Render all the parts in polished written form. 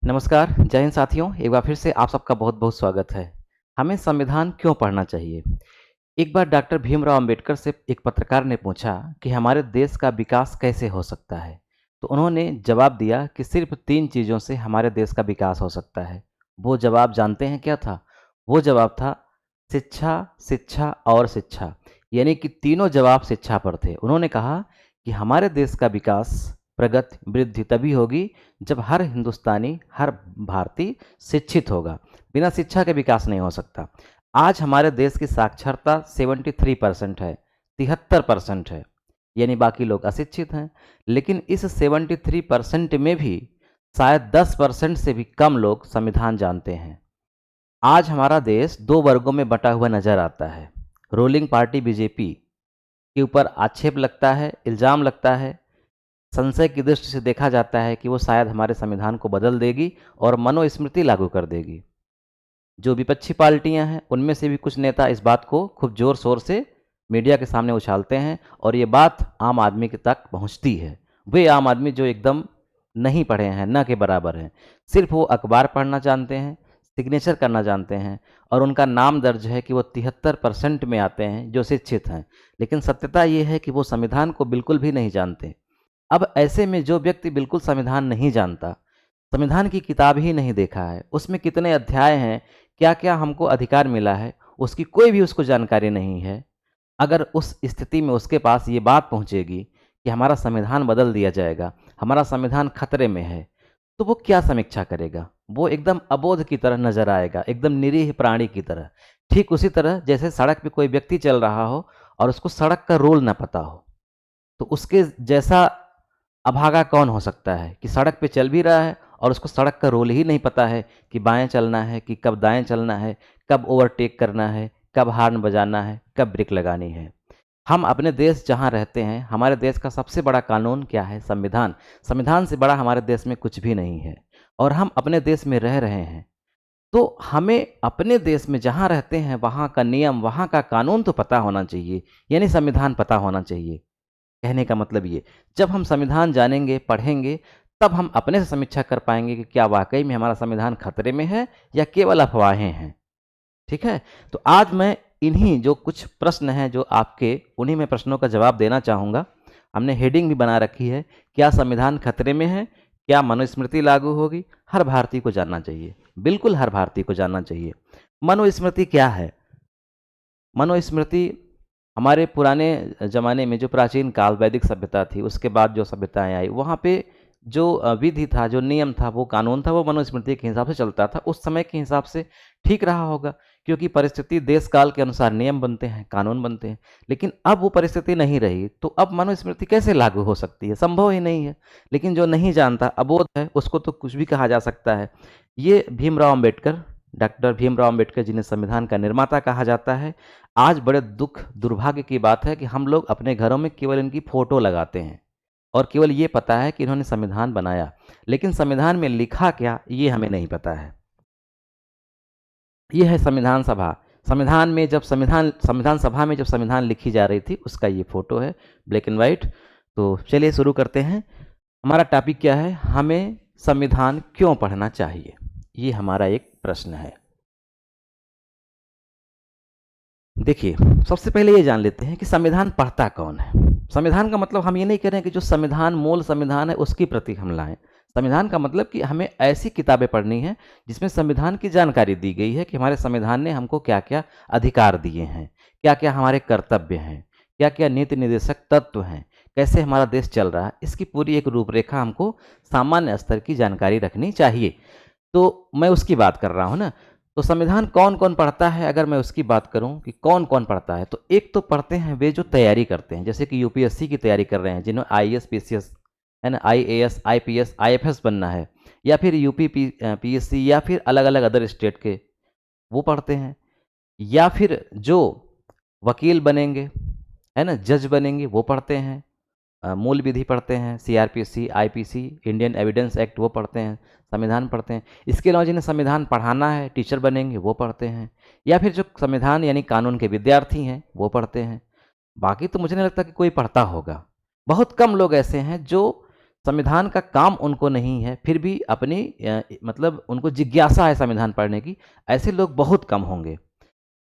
नमस्कार, जय हिंद साथियों। एक बार फिर से आप सबका बहुत-बहुत स्वागत है। हमें संविधान क्यों पढ़ना चाहिए? एक बार डॉक्टर भीमराव अंबेडकर से एक पत्रकार ने पूछा कि हमारे देश का विकास कैसे हो सकता है? तो उन्होंने जवाब दिया कि सिर्फ 3 चीज़ों से हमारे देश का विकास हो सकता है। वो जवाब जानते हैं क्या था? वो जवाब था शिक्षा, शिक्षा और शिक्षा। यानी कि तीनों जवाब शिक्षा पर थे। उन्होंने कहा कि हमारे देश का विकास, प्रगति, वृद्धि तभी होगी जब हर हिंदुस्तानी, हर भारतीय शिक्षित होगा। बिना शिक्षा के विकास नहीं हो सकता। आज हमारे देश की साक्षरता 73% है, 73% है, यानी बाकी लोग अशिक्षित हैं। लेकिन इस 73% में भी शायद 10% से भी कम लोग संविधान जानते हैं। आज हमारा देश 2 वर्गों में बटा हुआ नजर आता है। रूलिंग पार्टी बीजेपी के ऊपर आक्षेप लगता है, इल्ज़ाम लगता है, संशय की दृष्टि से देखा जाता है कि वो शायद हमारे संविधान को बदल देगी और मनुस्मृति लागू कर देगी। जो विपक्षी पार्टियां हैं उनमें से भी कुछ नेता इस बात को खूब जोर शोर से मीडिया के सामने उछालते हैं और ये बात आम आदमी के तक पहुंचती है। वे आम आदमी जो एकदम नहीं पढ़े हैं, न के बराबर हैं, सिर्फ वो अखबार पढ़ना जानते हैं, सिग्नेचर करना जानते हैं और उनका नाम दर्ज है कि वो 73% में आते हैं जो शिक्षित हैं। लेकिन सत्यता ये है कि वो संविधान को बिल्कुल भी नहीं जानते। अब ऐसे में जो व्यक्ति बिल्कुल संविधान नहीं जानता, संविधान की किताब ही नहीं देखा है, उसमें कितने अध्याय हैं, क्या क्या हमको अधिकार मिला है, उसकी कोई भी उसको जानकारी नहीं है। अगर उस स्थिति में उसके पास ये बात पहुंचेगी कि हमारा संविधान बदल दिया जाएगा, हमारा संविधान खतरे में है, तो वो क्या समीक्षा करेगा? वो एकदम अबोध की तरह नजर आएगा, एकदम निरीह प्राणी की तरह। ठीक उसी तरह जैसे सड़क पे कोई व्यक्ति चल रहा हो और उसको सड़क का रूल ना पता हो, तो उसके जैसा अभागा कौन हो सकता है कि सड़क पे चल भी रहा है और उसको सड़क का रूल ही नहीं पता है कि बाएं चलना है, कि कब दाएं चलना है, कब ओवरटेक करना है, कब हॉर्न बजाना है, कब ब्रेक लगानी है। हम अपने देश जहां रहते हैं, हमारे देश का सबसे बड़ा कानून क्या है? संविधान। संविधान से बड़ा हमारे देश में कुछ भी नहीं है और हम अपने देश में रह रहे हैं। तो हमें अपने देश में जहां रहते हैं वहां का नियम, वहां का कानून तो पता होना चाहिए, यानी संविधान पता होना चाहिए। कहने का मतलब ये, जब हम संविधान जानेंगे, पढ़ेंगे, तब हम अपने से समीक्षा कर पाएंगे कि क्या वाकई में हमारा संविधान खतरे में है या केवल अफवाहें हैं। ठीक है? तो आज मैं इन्हीं जो कुछ प्रश्न हैं जो आपके, उन्हीं में प्रश्नों का जवाब देना चाहूँगा। हमने हेडिंग भी बना रखी है, क्या संविधान खतरे में है? क्या मनुस्मृति लागू होगी? हर भारतीय को जानना चाहिए, बिल्कुल हर भारतीय को जानना चाहिए। मनुस्मृति क्या है? मनुस्मृति हमारे पुराने ज़माने में, जो प्राचीन काल वैदिक सभ्यता थी, उसके बाद जो सभ्यताएं आई, वहाँ पे जो विधि था, जो नियम था, वो कानून था, वो मनुस्मृति के हिसाब से चलता था। उस समय के हिसाब से ठीक रहा होगा, क्योंकि परिस्थिति देश काल के अनुसार नियम बनते हैं, कानून बनते हैं। लेकिन अब वो परिस्थिति नहीं रही, तो अब मनुस्मृति कैसे लागू हो सकती है? संभव ही नहीं है। लेकिन जो नहीं जानता, अबोध है, उसको तो कुछ भी कहा जा सकता है। ये भीमराव अम्बेडकर, डॉक्टर भीमराव अम्बेडकर, जिन्हें संविधान का निर्माता कहा जाता है, आज बड़े दुख दुर्भाग्य की बात है कि हम लोग अपने घरों में केवल इनकी फोटो लगाते हैं और केवल ये पता है कि इन्होंने संविधान बनाया, लेकिन संविधान में लिखा क्या ये हमें नहीं पता है। ये है संविधान सभा। संविधान में जब संविधान सभा में जब संविधान लिखी जा रही थी, उसका ये फोटो है, ब्लैक एंड वाइट। तो चलिए शुरू करते हैं। हमारा टॉपिक क्या है? हमें संविधान क्यों पढ़ना चाहिए, ये हमारा एक प्रश्न है। देखिए, सबसे पहले ये जान लेते हैं कि संविधान पढ़ता कौन है। संविधान का मतलब हम ये नहीं कह रहे हैं कि जो संविधान, मूल संविधान है, उसकी प्रति हम लाएं। संविधान का मतलब कि हमें ऐसी किताबें पढ़नी है जिसमें संविधान की जानकारी दी गई है कि हमारे संविधान ने हमको क्या क्या अधिकार दिए हैं, क्या क्या हमारे कर्तव्य हैं, क्या क्या नीति निर्देशक तत्व हैं, कैसे हमारा देश चल रहा है। इसकी पूरी एक रूपरेखा हमको सामान्य स्तर की जानकारी रखनी चाहिए। तो मैं उसकी बात कर रहा हूँ ना। तो संविधान कौन कौन पढ़ता है, अगर मैं उसकी बात करूं कि कौन कौन पढ़ता है, तो एक तो पढ़ते हैं वे जो तैयारी करते हैं, जैसे कि यूपीएससी की तैयारी कर रहे हैं, जिन्हें आईएएस पीसीएस है ना, आईएएस आईपीएस आईएफएस बनना है, या फिर यूपी पीएससी, या फिर अलग अलग अदर स्टेट के, वो पढ़ते हैं। या फिर जो वकील बनेंगे, है ना, जज बनेंगे, वो पढ़ते हैं। मूल विधि पढ़ते हैं, CrPC, IPC, Indian evidence act, वो पढ़ते हैं। संविधान पढ़ते हैं। इसके अलावा जिन्हें संविधान पढ़ाना है, टीचर बनेंगे, वो पढ़ते हैं। या फिर जो संविधान यानी कानून के विद्यार्थी हैं, वो पढ़ते हैं। बाकी तो मुझे नहीं लगता कि कोई पढ़ता होगा। बहुत कम लोग ऐसे हैं जो संविधान का काम उनको नहीं है, फिर भी अपनी मतलब उनको जिज्ञासा है संविधान पढ़ने की, ऐसे लोग बहुत कम होंगे।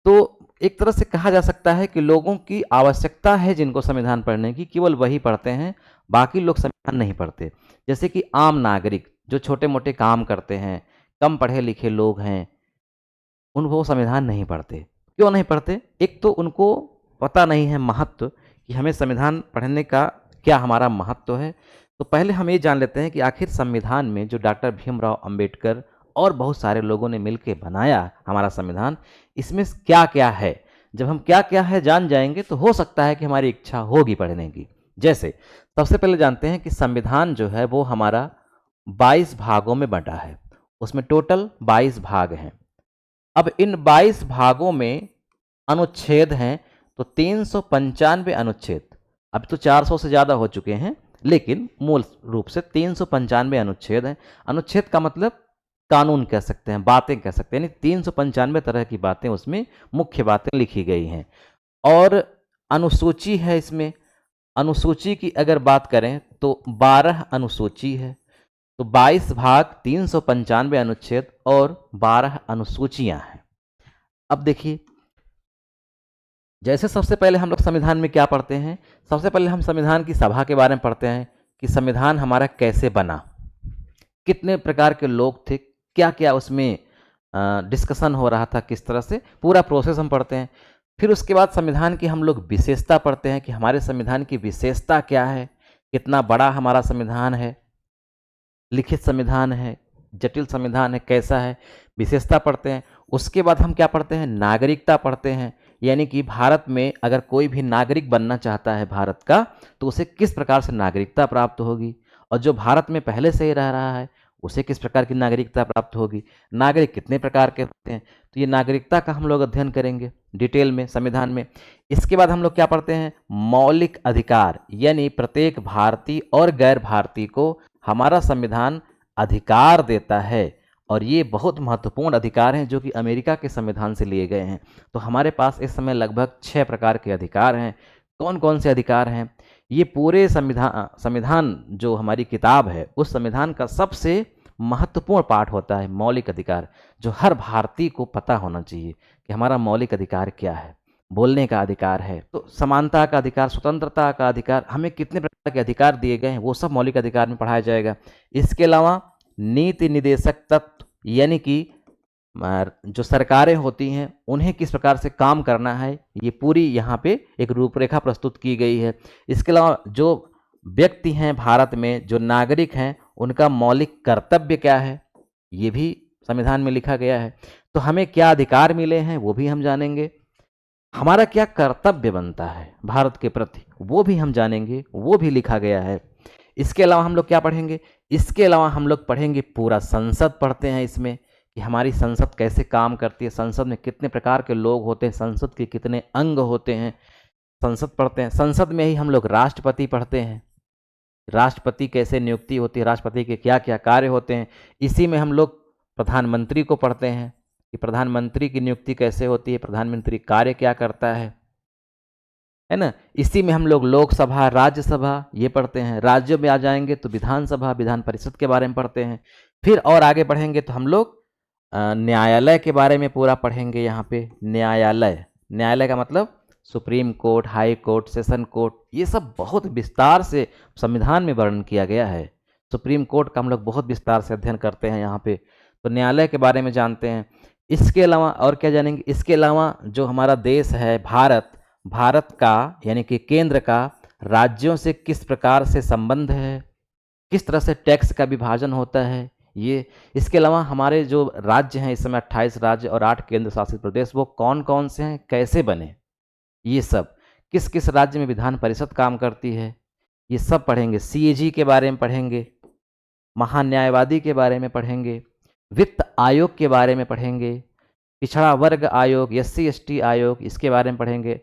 तो एक तरह से कहा जा सकता है कि लोगों की आवश्यकता है जिनको संविधान पढ़ने की, केवल वही पढ़ते हैं, बाकी लोग संविधान नहीं पढ़ते। जैसे कि आम नागरिक जो छोटे-मोटे काम करते हैं, कम पढ़े-लिखे लोग हैं, वो संविधान नहीं पढ़ते। क्यों नहीं पढ़ते? एक तो उनको पता नहीं है महत्व कि हमें संविधान पढ़ने का क्या हमारा महत्व है। तो पहले हम ये जान लेते हैं कि आखिर संविधान में जो डॉक्टर भीमराव अंबेडकर और बहुत सारे लोगों ने मिलके बनाया हमारा संविधान, इसमें क्या-क्या है? जब हम क्या-क्या है जान जाएँगे तो हो सकता है कि हमारी इच्छा होगी पढ़ने की। जैसे सबसे पहले जानते हैं कि संविधान जो है वो हमारा 22 भागों में बँटा है। उसमें टोटल 22 भाग हैं। अब इन 22 भागों में अनुच्छेद हैं तो 395 अनुच्छेद। अब तो 400 से ज़्यादा हो चुके हैं, लेकिन मूल रूप से 395 अनुच्छेद हैं। अनुच्छेद का मतलब कानून कह सकते हैं, बातें कह सकते हैं, यानी 395 तरह की बातें उसमें मुख्य बातें लिखी गई हैं। और अनुसूची है इसमें। अनुसूची की अगर बात करें तो 12 अनुसूची है। तो 22 भाग, 395 अनुच्छेद और 12 अनुसूचियां हैं। अब देखिए, जैसे सबसे पहले हम लोग संविधान में क्या पढ़ते हैं? सबसे पहले हम संविधान की सभा के बारे में पढ़ते हैं कि संविधान हमारा कैसे बना, कितने प्रकार के लोग थे, क्या क्या उसमें डिस्कशन हो रहा था, किस तरह से, पूरा प्रोसेस हम पढ़ते हैं। फिर उसके बाद संविधान की हम लोग विशेषता पढ़ते हैं कि हमारे संविधान की विशेषता क्या है, कितना बड़ा हमारा संविधान है, लिखित संविधान है, जटिल संविधान है, कैसा है, विशेषता पढ़ते हैं। उसके बाद हम क्या पढ़ते हैं? नागरिकता पढ़ते हैं, यानी कि भारत में अगर कोई भी नागरिक बनना चाहता है भारत का, तो उसे किस प्रकार से नागरिकता प्राप्त होगी, और जो भारत में पहले से ही रह रहा है उसे किस प्रकार की नागरिकता प्राप्त होगी। नागरिक कितने प्रकार के होते हैं, तो ये नागरिकता का हम लोग अध्ययन करेंगे डिटेल में संविधान में। इसके बाद हम लोग क्या पढ़ते हैं? मौलिक अधिकार, यानी प्रत्येक भारतीय और गैर भारतीय को हमारा संविधान अधिकार देता है, और ये बहुत महत्वपूर्ण अधिकार हैं जो कि अमेरिका के संविधान से लिए गए हैं। तो हमारे पास इस समय लगभग 6 प्रकार के अधिकार हैं। कौन कौन से अधिकार हैं? ये पूरे संविधान जो हमारी किताब है, उस संविधान का सबसे महत्वपूर्ण पार्ट होता है मौलिक अधिकार, जो हर भारतीय को पता होना चाहिए कि हमारा मौलिक अधिकार क्या है। बोलने का अधिकार है, तो समानता का अधिकार, स्वतंत्रता का अधिकार, हमें कितने प्रकार के अधिकार दिए गए हैं वो सब मौलिक अधिकार में पढ़ाया जाएगा। इसके अलावा नीति निदेशक तत्व, यानी कि जो सरकारें होती हैं उन्हें किस प्रकार से काम करना है, ये पूरी यहाँ पे एक रूपरेखा प्रस्तुत की गई है। इसके अलावा जो व्यक्ति हैं भारत में, जो नागरिक हैं, उनका मौलिक कर्तव्य क्या है, ये भी संविधान में लिखा गया है। तो हमें क्या अधिकार मिले हैं वो भी हम जानेंगे, हमारा क्या कर्तव्य बनता है भारत के प्रति वो भी हम जानेंगे, वो भी लिखा गया है। इसके अलावा हम लोग क्या पढ़ेंगे? इसके अलावा हम लोग पढ़ेंगे पूरा संसद पढ़ते हैं इसमें, कि हमारी संसद कैसे काम करती है, संसद में कितने प्रकार के लोग होते हैं, संसद के कितने अंग होते हैं, संसद पढ़ते हैं। संसद में ही हम लोग राष्ट्रपति पढ़ते हैं, राष्ट्रपति कैसे नियुक्ति होती है, राष्ट्रपति के क्या क्या कार्य होते हैं। इसी में हम लोग प्रधानमंत्री को पढ़ते हैं कि प्रधानमंत्री की नियुक्ति कैसे होती है, प्रधानमंत्री कार्य क्या करता है ना। इसी में हम लोग लोकसभा, राज्यसभा ये पढ़ते हैं। राज्यों में आ जाएंगे तो विधानसभा, विधान परिषद के बारे में पढ़ते हैं। फिर और आगे बढ़ेंगे तो हम लोग न्यायालय के बारे में पूरा पढ़ेंगे। यहाँ पे न्यायालय, न्यायालय का मतलब supreme court, high court, session court, ये सब बहुत विस्तार से संविधान में वर्णन किया गया है। सुप्रीम कोर्ट का हम लोग बहुत विस्तार से अध्ययन करते हैं यहाँ पे, तो न्यायालय के बारे में जानते हैं। इसके अलावा और क्या जानेंगे? इसके अलावा जो हमारा देश है भारत, भारत का यानी कि केंद्र का राज्यों से किस प्रकार से संबंध है, किस तरह से टैक्स का विभाजन होता है, ये। इसके अलावा हमारे जो राज्य हैं इस समय 28 राज्य और 8 केंद्र शासित प्रदेश, वो कौन कौन से हैं, कैसे बने, ये सब। किस किस राज्य में विधान परिषद काम करती है, ये सब पढ़ेंगे। सीएजी के बारे में पढ़ेंगे, महान्यायवादी के बारे में पढ़ेंगे, वित्त आयोग के बारे में पढ़ेंगे, पिछड़ा वर्ग आयोग, एससी एसटी आयोग, इसके बारे में पढ़ेंगे।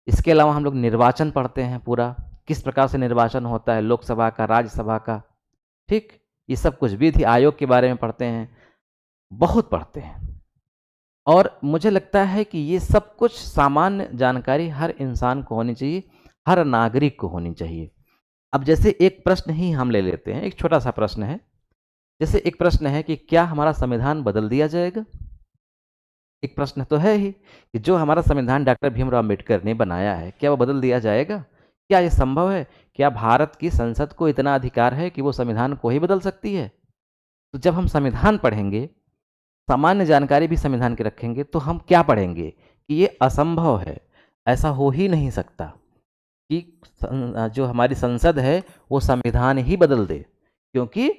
इसके अलावा हम लोग निर्वाचन पढ़ते हैं पूरा, किस प्रकार से निर्वाचन होता है लोकसभा का, राज्यसभा का, ठीक। ये सब कुछ विधि आयोग के बारे में पढ़ते हैं, बहुत पढ़ते हैं। और मुझे लगता है कि ये सब कुछ सामान्य जानकारी हर इंसान को होनी चाहिए, हर नागरिक को होनी चाहिए। अब जैसे एक प्रश्न ही हम ले लेते हैं, एक छोटा सा प्रश्न है। जैसे एक प्रश्न है कि क्या हमारा संविधान बदल दिया जाएगा? एक प्रश्न तो है ही कि जो हमारा संविधान डॉक्टर भीमराव अम्बेडकर ने बनाया है, क्या वो बदल दिया जाएगा? क्या ये संभव है? क्या भारत की संसद को इतना अधिकार है कि वो संविधान को ही बदल सकती है? तो जब हम संविधान पढ़ेंगे, सामान्य जानकारी भी संविधान की रखेंगे, तो हम क्या पढ़ेंगे कि ये असंभव है, ऐसा हो ही नहीं सकता कि जो हमारी संसद है वो संविधान ही बदल दे। क्योंकि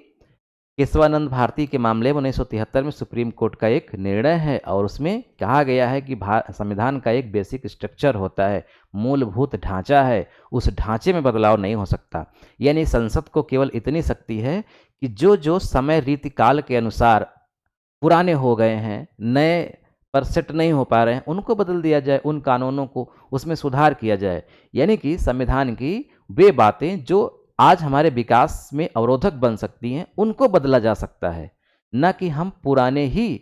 केशवानंद भारती के मामले में 1973 में सुप्रीम कोर्ट का एक निर्णय है और उसमें कहा गया है कि संविधान का एक बेसिक स्ट्रक्चर होता है, मूलभूत ढांचा है, उस ढांचे में बदलाव नहीं हो सकता। यानी संसद को केवल इतनी शक्ति है कि जो जो समय रीति काल के अनुसार पुराने हो गए हैं, नए पर सेट नहीं हो पा रहे हैं, उनको बदल दिया जाए, उन कानूनों को उसमें सुधार किया जाए। यानी कि संविधान की वे बातें जो आज हमारे विकास में अवरोधक बन सकती हैं, उनको बदला जा सकता है, न कि हम पुराने ही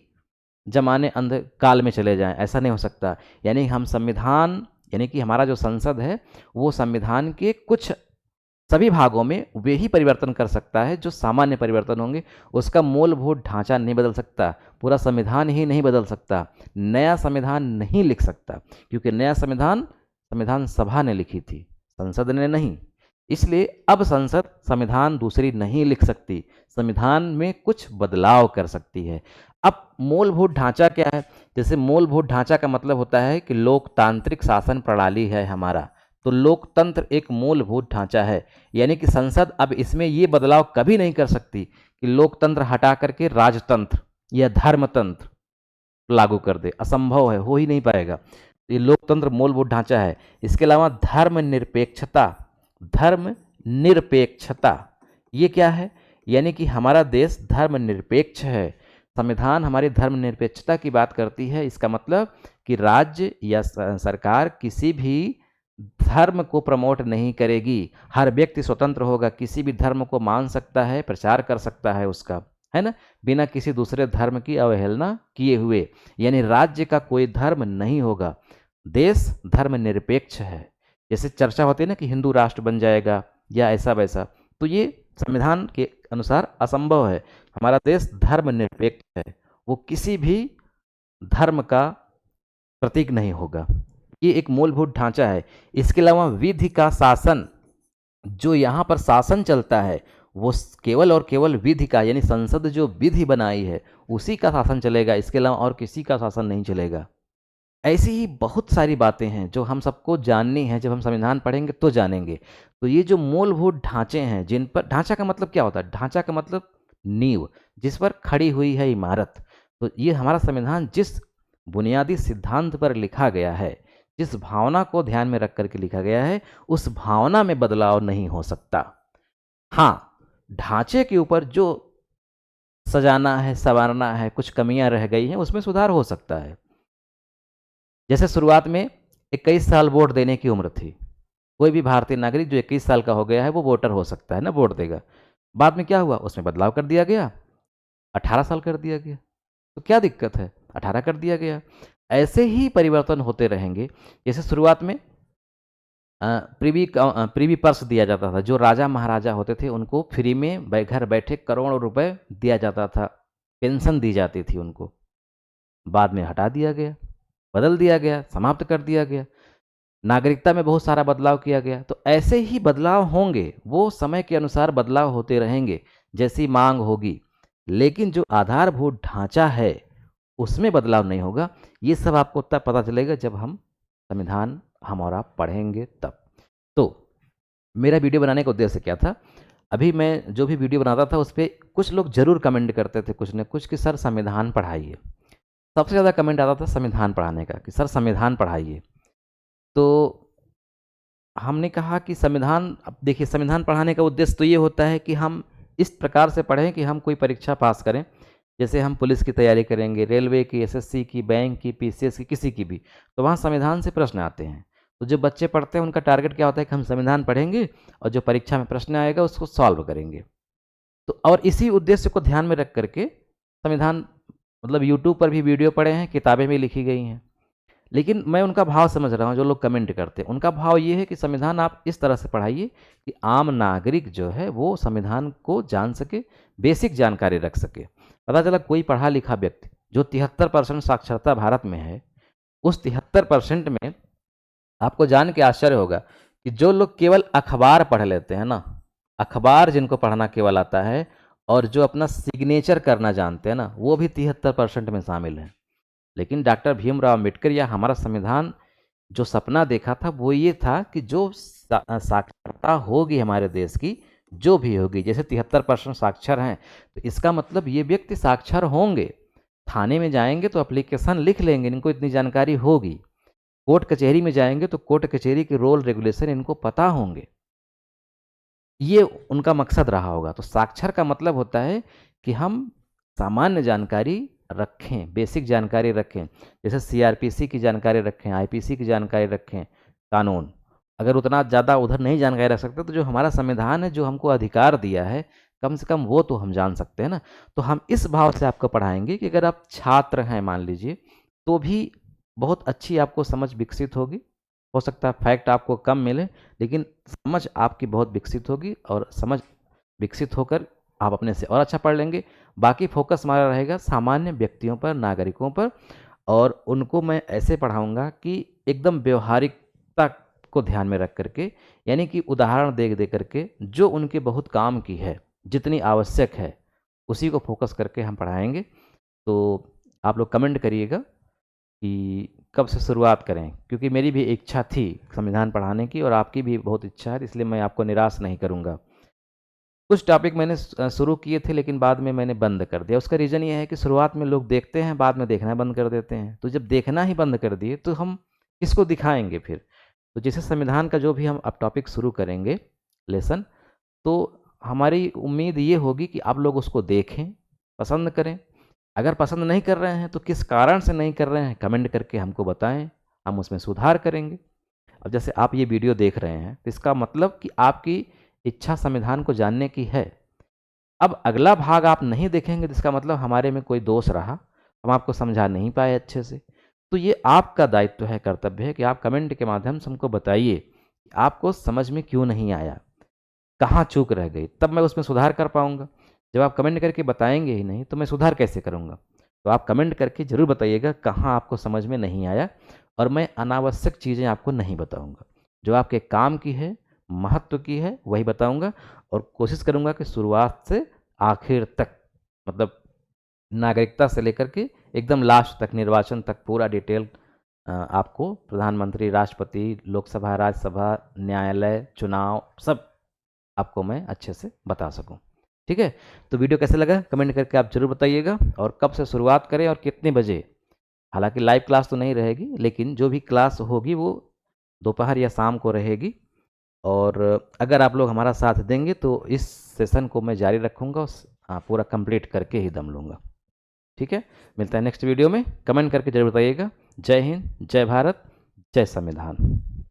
जमाने अंध काल में चले जाएं। ऐसा नहीं हो सकता। यानी हम संविधान, यानी कि हमारा जो संसद है वो संविधान के कुछ सभी भागों में वे ही परिवर्तन कर सकता है जो सामान्य परिवर्तन होंगे। उसका मूलभूत ढांचा नहीं बदल सकता, पूरा संविधान ही नहीं बदल सकता, नया संविधान नहीं लिख सकता, क्योंकि नया संविधान संविधान सभा ने लिखी थी, संसद ने नहीं। इसलिए अब संसद संविधान दूसरी नहीं लिख सकती, संविधान में कुछ बदलाव कर सकती है। अब मूलभूत ढांचा क्या है? जैसे मूलभूत ढांचा का मतलब होता है कि लोकतांत्रिक शासन प्रणाली है हमारा, तो लोकतंत्र एक मूलभूत ढांचा है। यानी कि संसद अब इसमें ये बदलाव कभी नहीं कर सकती कि लोकतंत्र हटा करके राजतंत्र या धर्मतंत्र लागू कर दे, असंभव है, हो ही नहीं पाएगा। ये लोकतंत्र मूलभूत ढांचा है। इसके अलावा धर्मनिरपेक्षता, धर्मनिरपेक्षता ये क्या है? यानी कि हमारा देश धर्मनिरपेक्ष है, संविधान हमारी धर्मनिरपेक्षता की बात करती है। इसका मतलब कि राज्य या सरकार किसी भी धर्म को प्रमोट नहीं करेगी, हर व्यक्ति स्वतंत्र होगा, किसी भी धर्म को मान सकता है, प्रचार कर सकता है उसका, है ना, बिना किसी दूसरे धर्म की अवहेलना किए हुए। यानी राज्य का कोई धर्म नहीं होगा, देश धर्मनिरपेक्ष है। जैसे चर्चा होती है ना कि हिंदू राष्ट्र बन जाएगा या ऐसा वैसा, तो ये संविधान के अनुसार असंभव है। हमारा देश धर्मनिरपेक्ष है, वो किसी भी धर्म का प्रतीक नहीं होगा। ये एक मूलभूत ढांचा है। इसके अलावा विधि का शासन, जो यहाँ पर शासन चलता है वो केवल और केवल विधि का, यानी संसद जो विधि बनाई है उसी का शासन चलेगा, इसके अलावा और किसी का शासन नहीं चलेगा। ऐसी ही बहुत सारी बातें हैं जो हम सबको जाननी है, जब हम संविधान पढ़ेंगे तो जानेंगे। तो ये जो मूलभूत ढांचे हैं, जिन पर, ढांचा का मतलब क्या होता है? ढांचा का मतलब नींव, जिस पर खड़ी हुई है इमारत। तो ये हमारा संविधान जिस बुनियादी सिद्धांत पर लिखा गया है, जिस भावना को ध्यान में रख करके लिखा गया है, उस भावना में बदलाव नहीं हो सकता। हाँ, ढांचे के ऊपर जो सजाना है, संवारना है, कुछ कमियां रह गई हैं, उसमें सुधार हो सकता है। जैसे शुरुआत में 21 साल वोट देने की उम्र थी, कोई भी भारतीय नागरिक जो 21 साल का हो गया है वो वोटर हो सकता है ना, वोट देगा। बाद में क्या हुआ? उसमें बदलाव कर दिया गया, 18 साल कर दिया गया। तो क्या दिक्कत है? 18 कर दिया गया। ऐसे ही परिवर्तन होते रहेंगे। जैसे शुरुआत में प्रीवी पर्स दिया जाता था, जो राजा महाराजा होते थे उनको फ्री में घर बैठे करोड़ों रुपए दिया जाता था, पेंशन दी जाती थी उनको। बाद में हटा दिया गया, बदल दिया गया, समाप्त कर दिया गया। नागरिकता में बहुत सारा बदलाव किया गया। तो ऐसे ही बदलाव होंगे, वो समय के अनुसार बदलाव होते रहेंगे जैसी मांग होगी, लेकिन जो आधारभूत ढांचा है उसमें बदलाव नहीं होगा। ये सब आपको तब पता चलेगा जब हम संविधान हम और आप पढ़ेंगे तब। तो मेरा वीडियो बनाने का उद्देश्य क्या था? अभी मैं जो भी वीडियो बनाता था उस पर कुछ लोग जरूर कमेंट करते थे, कुछ न कुछ, कि सर संविधान पढ़ाइए। सबसे ज़्यादा कमेंट आता था संविधान पढ़ाने का, कि सर संविधान पढ़ाइए। तो हमने कहा कि संविधान, अब देखिए, संविधान पढ़ाने का उद्देश्य तो ये होता है कि हम इस प्रकार से पढ़ें कि हम कोई परीक्षा पास करें। जैसे हम पुलिस की तैयारी करेंगे, रेलवे की, एसएससी की, बैंक की, पीसीएस की, किसी की भी, तो वहाँ संविधान से प्रश्न आते हैं। तो जो बच्चे पढ़ते हैं उनका टारगेट क्या होता है कि हम संविधान पढ़ेंगे और जो परीक्षा में प्रश्न आएगा उसको सॉल्व करेंगे। तो और इसी उद्देश्य को ध्यान में रख करके संविधान, मतलब यूट्यूब पर भी वीडियो पड़े हैं, किताबें भी लिखी गई हैं। लेकिन मैं उनका भाव समझ रहा हूँ, जो लोग कमेंट करते हैं उनका भाव ये है कि संविधान आप इस तरह से पढ़ाइए कि आम नागरिक जो है वो संविधान को जान सके, बेसिक जानकारी रख सके। पता चला कोई पढ़ा लिखा व्यक्ति जो 73% साक्षरता भारत में है, उस 73% में आपको जान के आश्चर्य होगा कि जो लोग केवल अखबार पढ़ लेते हैं ना, अखबार जिनको पढ़ना केवल आता है और जो अपना सिग्नेचर करना जानते हैं ना, वो भी 73% में शामिल हैं। लेकिन डॉक्टर भीमराव अम्बेडकर या हमारा संविधान जो सपना देखा था वो ये था कि जो साक्षरता होगी हमारे देश की, जो भी होगी, जैसे 73% साक्षर हैं तो इसका मतलब ये व्यक्ति साक्षर होंगे, थाने में जाएंगे तो एप्लीकेशन लिख लेंगे, इनको इतनी जानकारी होगी, कोर्ट कचहरी में जाएंगे तो कोर्ट कचहरी के रूल रेगुलेशन इनको पता होंगे, ये उनका मकसद रहा होगा। तो साक्षर का मतलब होता है कि हम सामान्य जानकारी रखें, बेसिक जानकारी रखें, जैसे सीआरपीसी की जानकारी रखें, आईपीसी की जानकारी रखें, कानून। अगर उतना ज़्यादा उधर नहीं जानकारी रख सकते तो जो हमारा संविधान है, जो हमको अधिकार दिया है, कम से कम वो तो हम जान सकते हैं ना। तो हम इस भाव से आपको पढ़ाएंगे कि अगर आप छात्र हैं मान लीजिए, तो भी बहुत अच्छी आपको समझ विकसित होगी। हो सकता है फैक्ट आपको कम मिले, लेकिन समझ आपकी बहुत विकसित होगी और समझ विकसित होकर आप अपने से और अच्छा पढ़ लेंगे। बाकी फोकस हमारा रहेगा सामान्य व्यक्तियों पर, नागरिकों पर, और उनको मैं ऐसे पढ़ाऊंगा कि एकदम व्यवहारिकता को ध्यान में रख करके, यानी कि उदाहरण दे दे करके जो उनके बहुत काम की है, जितनी आवश्यक है, उसी को फोकस करके हम पढ़ाएंगे। तो आप लोग कमेंट करिएगा कि कब से शुरुआत करें, क्योंकि मेरी भी इच्छा थी संविधान पढ़ाने की और आपकी भी बहुत इच्छा है, इसलिए मैं आपको निराश नहीं करूँगा। कुछ टॉपिक मैंने शुरू किए थे लेकिन बाद में मैंने बंद कर दिया। उसका रीज़न ये है कि शुरुआत में लोग देखते हैं, बाद में देखना बंद कर देते हैं। तो जब देखना ही बंद कर दिए तो हम किसको दिखाएंगे फिर। तो जैसे संविधान का जो भी हम अब टॉपिक शुरू करेंगे, लेसन, तो हमारी उम्मीद ये होगी कि आप लोग उसको देखें, पसंद करें। अगर पसंद नहीं कर रहे हैं तो किस कारण से नहीं कर रहे हैं कमेंट करके हमको बताएं, हम उसमें सुधार करेंगे। अब जैसे आप ये वीडियो देख रहे हैं तो इसका मतलब कि आपकी इच्छा संविधान को जानने की है। अब अगला भाग आप नहीं देखेंगे तो इसका मतलब हमारे में कोई दोष रहा, हम आपको समझा नहीं पाए अच्छे से। तो ये आपका दायित्व है, कर्तव्य है कि आप कमेंट के माध्यम से हमको बताइए कि आपको समझ में क्यों नहीं आया, कहाँ चूक रह गई, तब मैं उसमें सुधार कर पाऊंगा। जब आप कमेंट करके बताएंगे ही नहीं तो मैं सुधार कैसे करूंगा। तो आप कमेंट करके ज़रूर बताइएगा कहाँ आपको समझ में नहीं आया, और मैं अनावश्यक चीज़ें आपको नहीं बताऊंगा। जो आपके काम की है, महत्व की है, वही बताऊंगा। और कोशिश करूंगा कि शुरुआत से आखिर तक, मतलब नागरिकता से लेकर के एकदम लास्ट तक, निर्वाचन तक, पूरा डिटेल आपको प्रधानमंत्री, राष्ट्रपति, लोकसभा, राज्यसभा, न्यायालय, चुनाव, सब आपको मैं अच्छे से बता सकूं। ठीक है, तो वीडियो कैसे लगा कमेंट करके आप जरूर बताइएगा, और कब से शुरुआत करें और कितने बजे। हालांकि लाइव क्लास तो नहीं रहेगी, लेकिन जो भी क्लास होगी वो दोपहर या शाम को रहेगी। और अगर आप लोग हमारा साथ देंगे तो इस सेशन को मैं जारी रखूँगा, पूरा कंप्लीट करके ही दम लूँगा। ठीक है, मिलता है नेक्स्ट वीडियो में। कमेंट करके जरूर बताइएगा। जय हिंद, जय भारत, जय संविधान।